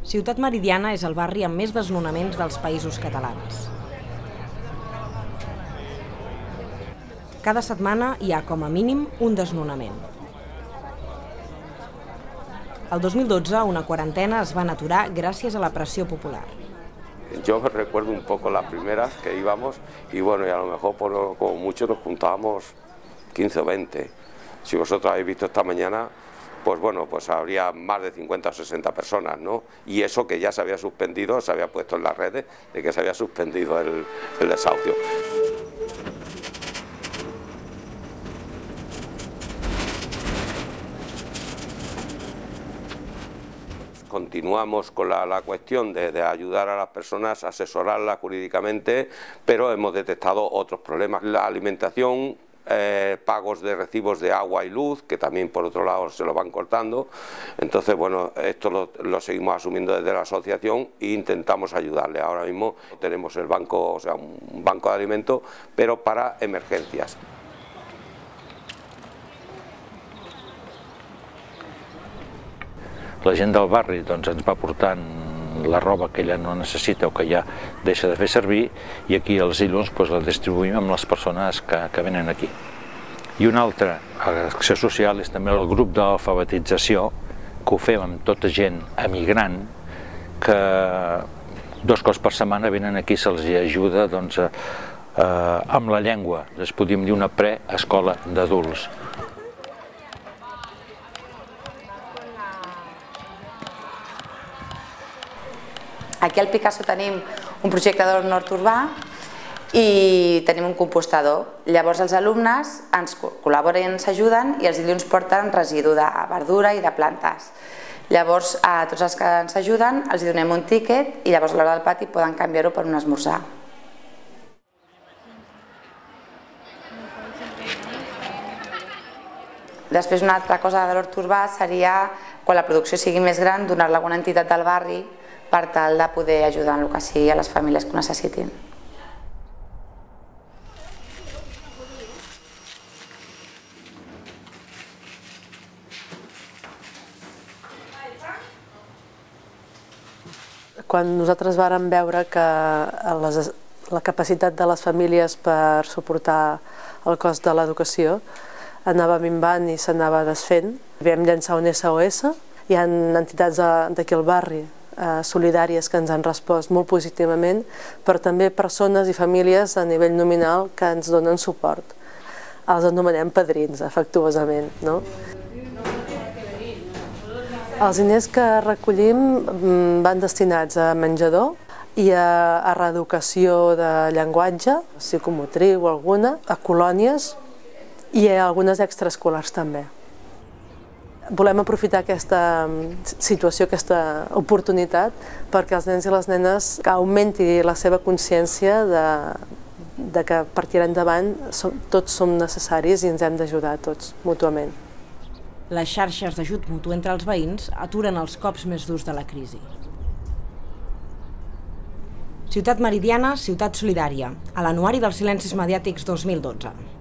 Ciutat Meridiana és el barri amb més desnonaments dels Països Catalans. Cada setmana hi ha com a mínim un desnonament. El 2012 una quarantena es van aturar gràcies a la pressió popular. Yo recuerdo un poco las primeras que íbamos y bueno, y a lo mejor como mucho nos juntábamos 15 o 20. Si vosotros habéis visto esta mañana, pues bueno, pues habría más de 50 o 60 personas, ¿no? Y eso que ya se había suspendido, se había puesto en las redes de que se había suspendido el desahucio. Continuamos con la cuestión de ayudar a las personas, asesorarlas jurídicamente, pero hemos detectado otros problemas. La alimentación, pagos de recibos de agua y luz, que también por otro lado se lo van cortando. Entonces, bueno, esto lo seguimos asumiendo desde la asociación e intentamos ayudarle. Ahora mismo tenemos el banco, o sea, un banco de alimentos, pero para emergencias. La gent del barri doncs, ens va portant la roba que ella no necessita o que ja deixa de fer servir, i aquí als dilluns doncs, la distribuïm amb les persones que venen aquí. I una altra acció social és també el grup d'alfabetització, que ho fem amb tota gent emigrant, que 2 cops per setmana venen aquí i se'ls ajuda doncs, amb la llengua, podríem dir una preescola d'adults. Aquí al Picasso tenim un projecte d'hort nord urbà i tenim un compostador. Llavors els alumnes ens col·laboren i ens ajuden i els dilluns porten residu de verdura i de plantes. Llavors a tots els que ens ajuden els donem un tíquet i llavors a l'hora del pati poden canviar-ho per un esmorzar. Després una altra cosa de l'hort urbà seria, quan la producció sigui més gran, donar-la a alguna entitat del barri per tal de poder ajudar en el que sigui a les famílies que ho necessitin. Quan nosaltres vàrem veure que la capacitat de les famílies per suportar el cost de l'educació anava minvant i s'anava desfent, vam llançar un SOS. Hi ha entitats d'aquí al barri solidàries que ens han respost molt positivament, però també persones i famílies a nivell nominal que ens donen suport. Els anomenem padrins, afectuosament. Els diners que recollim van destinats a menjador i a reeducació de llenguatge, psicomotriu o alguna, a colònies i a algunes extraescolars també. Volem aprofitar aquesta situació, aquesta oportunitat, perquè els nens i les nenes augmenti la seva consciència de que per tirar endavant tots som necessaris i ens hem d'ajudar tots mútuament. Les xarxes d'ajut mutu entre els veïns aturen els cops més durs de la crisi. Ciutat Meridiana, ciutat solidària, a l'Anuari dels Silencis Mediàtics 2012.